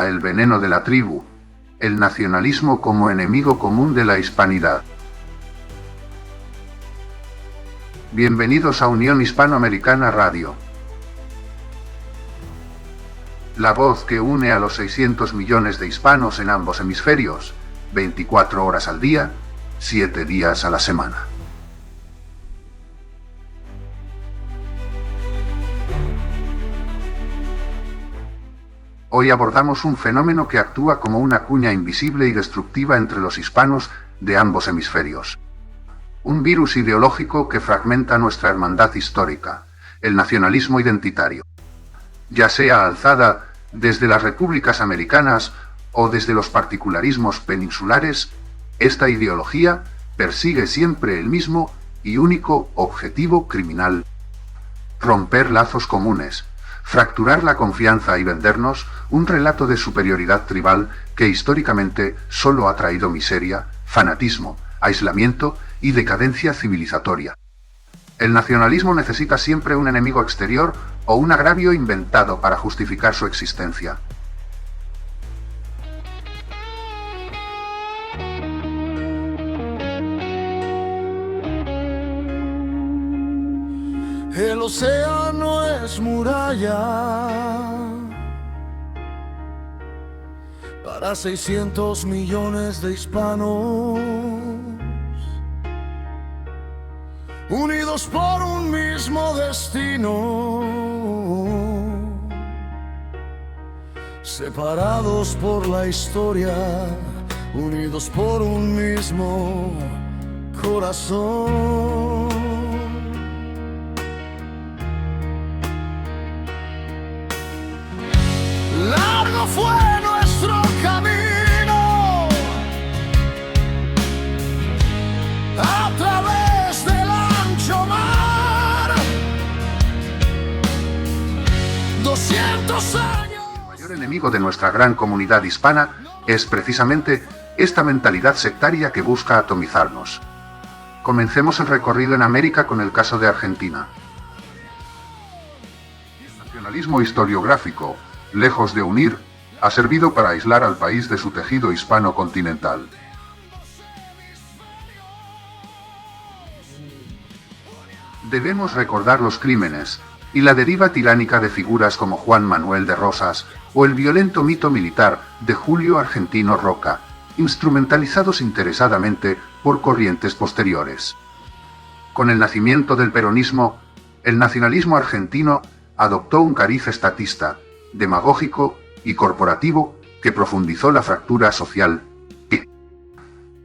el veneno de la tribu, el nacionalismo como enemigo común de la hispanidad. Bienvenidos a Unión Hispanoamericana Radio. La voz que une a los 600 millones de hispanos en ambos hemisferios, 24 horas al día, 7 días a la semana. Hoy abordamos un fenómeno que actúa como una cuña invisible y destructiva entre los hispanos de ambos hemisferios. Un virus ideológico que fragmenta nuestra hermandad histórica, el nacionalismo identitario. Ya sea alzada desde las repúblicas americanas o desde los particularismos peninsulares, esta ideología persigue siempre el mismo y único objetivo criminal: romper lazos comunes, fracturar la confianza y vendernos un relato de superioridad tribal que históricamente solo ha traído miseria, fanatismo, aislamiento y decadencia civilizatoria. El nacionalismo necesita siempre un enemigo exterior o un agravio inventado para justificar su existencia. El océano es muralla para 600 millones de hispanos, unidos por un mismo destino, separados por la historia, unidos por un mismo corazón. Largo fue nuestro camino a través del ancho mar. 200 años. El mayor enemigo de nuestra gran comunidad hispana es precisamente esta mentalidad sectaria que busca atomizarnos. Comencemos el recorrido en América con el caso de Argentina. El nacionalismo historiográfico, lejos de unir, ha servido para aislar al país de su tejido hispano continental. Debemos recordar los crímenes y la deriva tiránica de figuras como Juan Manuel de Rosas o el violento mito militar de Julio Argentino Roca, instrumentalizados interesadamente por corrientes posteriores. Con el nacimiento del peronismo, el nacionalismo argentino adoptó un cariz estatista, demagógico y corporativo que profundizó la fractura social. Y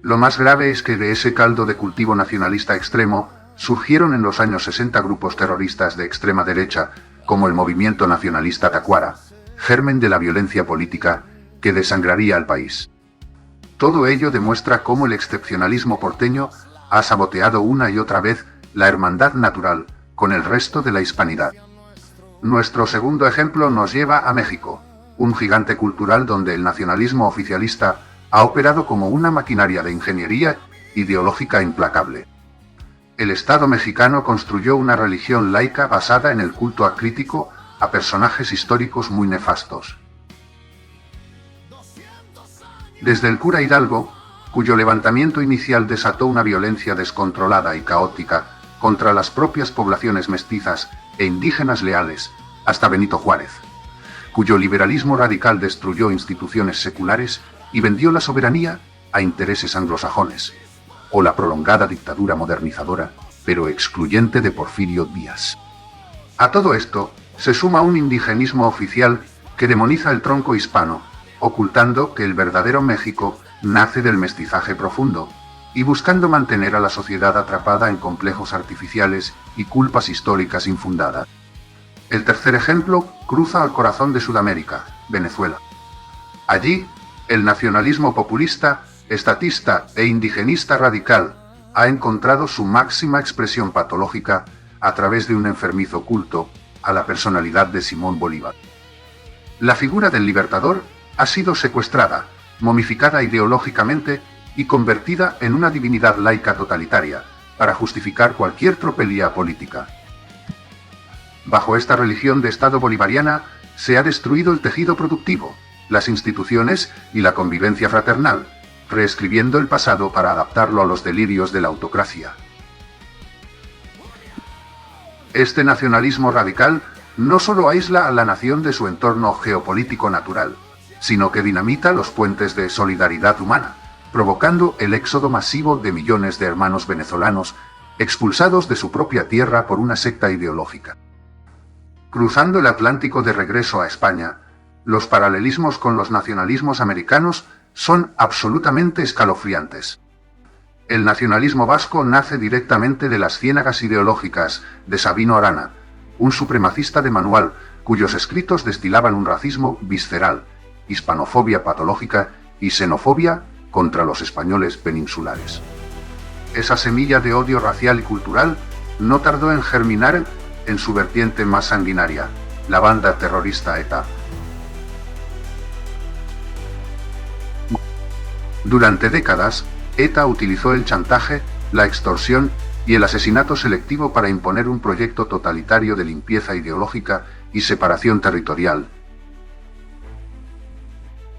lo más grave es que de ese caldo de cultivo nacionalista extremo surgieron en los años 60 grupos terroristas de extrema derecha, como el Movimiento Nacionalista Tacuara, germen de la violencia política que desangraría al país. Todo ello demuestra cómo el excepcionalismo porteño ha saboteado una y otra vez la hermandad natural con el resto de la hispanidad. Nuestro segundo ejemplo nos lleva a México, un gigante cultural donde el nacionalismo oficialista ha operado como una maquinaria de ingeniería ideológica implacable. El Estado mexicano construyó una religión laica basada en el culto acrítico a personajes históricos muy nefastos. Desde el cura Hidalgo, cuyo levantamiento inicial desató una violencia descontrolada y caótica contra las propias poblaciones mestizas e indígenas leales, hasta Benito Juárez, cuyo liberalismo radical destruyó instituciones seculares y vendió la soberanía a intereses anglosajones, o la prolongada dictadura modernizadora, pero excluyente de Porfirio Díaz. A todo esto se suma un indigenismo oficial que demoniza el tronco hispano, ocultando que el verdadero México nace del mestizaje profundo, y buscando mantener a la sociedad atrapada en complejos artificiales y culpas históricas infundadas. El tercer ejemplo cruza al corazón de Sudamérica, Venezuela. Allí, el nacionalismo populista, estatista e indigenista radical ha encontrado su máxima expresión patológica a través de un enfermizo culto a la personalidad de Simón Bolívar. La figura del libertador ha sido secuestrada, momificada ideológicamente y convertida en una divinidad laica totalitaria, para justificar cualquier tropelía política. Bajo esta religión de Estado bolivariana se ha destruido el tejido productivo, las instituciones y la convivencia fraternal, reescribiendo el pasado para adaptarlo a los delirios de la autocracia. Este nacionalismo radical no solo aísla a la nación de su entorno geopolítico natural, sino que dinamita los puentes de solidaridad humana, provocando el éxodo masivo de millones de hermanos venezolanos expulsados de su propia tierra por una secta ideológica. Cruzando el Atlántico de regreso a España, los paralelismos con los nacionalismos americanos son absolutamente escalofriantes. El nacionalismo vasco nace directamente de las ciénagas ideológicas de Sabino Arana, un supremacista de manual cuyos escritos destilaban un racismo visceral, hispanofobia patológica y xenofobia contra los españoles peninsulares. Esa semilla de odio racial y cultural no tardó en germinar en su vertiente más sanguinaria, la banda terrorista ETA. Durante décadas, ETA utilizó el chantaje, la extorsión y el asesinato selectivo para imponer un proyecto totalitario de limpieza ideológica y separación territorial.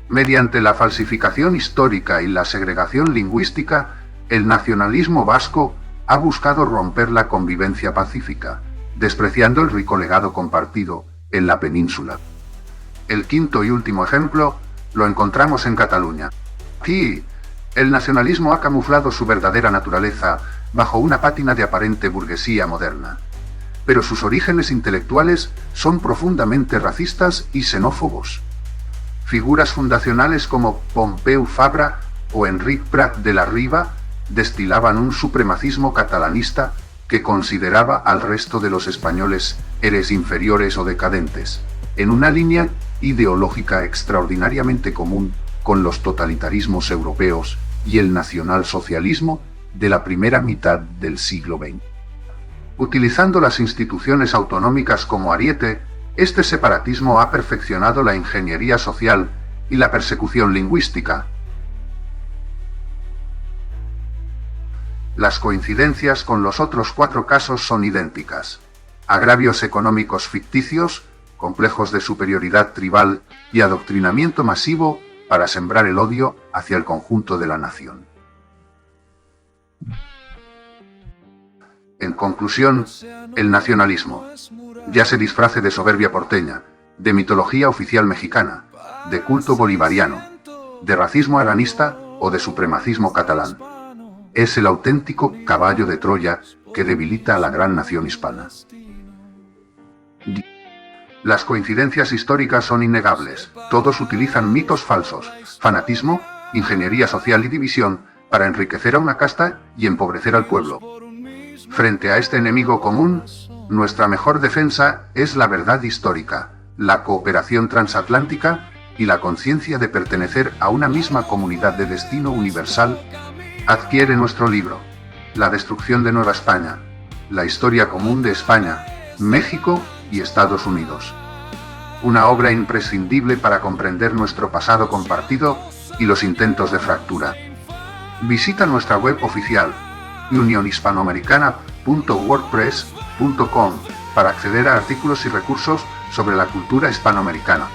Mediante la falsificación histórica y la segregación lingüística, el nacionalismo vasco ha buscado romper la convivencia pacífica, despreciando el rico legado compartido en la península. El quinto y último ejemplo lo encontramos en Cataluña. Aquí, el nacionalismo ha camuflado su verdadera naturaleza bajo una pátina de aparente burguesía moderna. Pero sus orígenes intelectuales son profundamente racistas y xenófobos. Figuras fundacionales como Pompeu Fabra o Enric Prat de la Riba destilaban un supremacismo catalanista que consideraba al resto de los españoles seres inferiores o decadentes, en una línea ideológica extraordinariamente común con los totalitarismos europeos y el nacionalsocialismo de la primera mitad del siglo XX. Utilizando las instituciones autonómicas como ariete, este separatismo ha perfeccionado la ingeniería social y la persecución lingüística. Las coincidencias con los otros 4 casos son idénticas: agravios económicos ficticios, complejos de superioridad tribal y adoctrinamiento masivo para sembrar el odio hacia el conjunto de la nación. En conclusión, el nacionalismo, ya se disfrace de soberbia porteña, de mitología oficial mexicana, de culto bolivariano, de racismo aranista o de supremacismo catalán, es el auténtico caballo de Troya que debilita a la gran nación hispana. Las coincidencias históricas son innegables. Todos utilizan mitos falsos, fanatismo, ingeniería social y división para enriquecer a una casta y empobrecer al pueblo. Frente a este enemigo común, nuestra mejor defensa es la verdad histórica, la cooperación transatlántica y la conciencia de pertenecer a una misma comunidad de destino universal. Adquiere nuestro libro, La destrucción de Nueva España, la historia común de España, México y Estados Unidos. Una obra imprescindible para comprender nuestro pasado compartido y los intentos de fractura. Visita nuestra web oficial, unionhispanoamericana.wordpress.com, para acceder a artículos y recursos sobre la cultura hispanoamericana.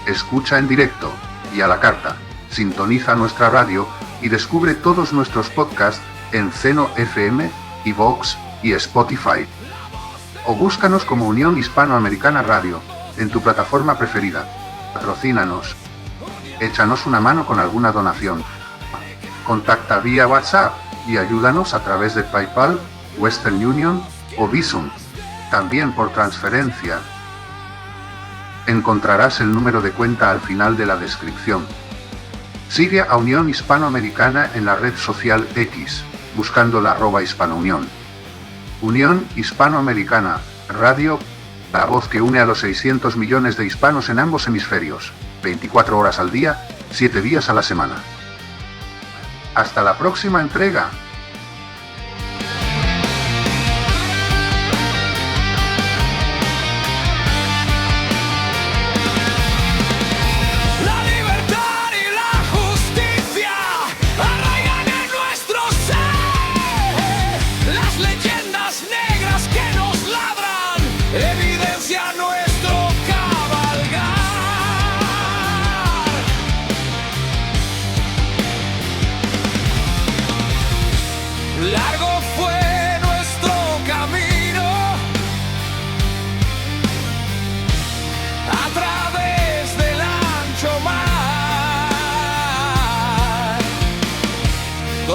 Escucha en directo y a la carta, sintoniza nuestra radio y descubre todos nuestros podcasts en Seno FM, iVoox y Spotify. O búscanos como Unión Hispanoamericana Radio en tu plataforma preferida. Patrocínanos. Échanos una mano con alguna donación. Contacta vía WhatsApp y ayúdanos a través de PayPal, Western Union o Bizum. También por transferencia. Encontrarás el número de cuenta al final de la descripción. Sigue a Unión Hispanoamericana en la red social X, buscando la @hispanounión. Unión Hispanoamericana Radio, la voz que une a los 600 millones de hispanos en ambos hemisferios, 24 horas al día, 7 días a la semana. Hasta la próxima entrega. Evidencia nuestro cabalgar.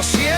siempre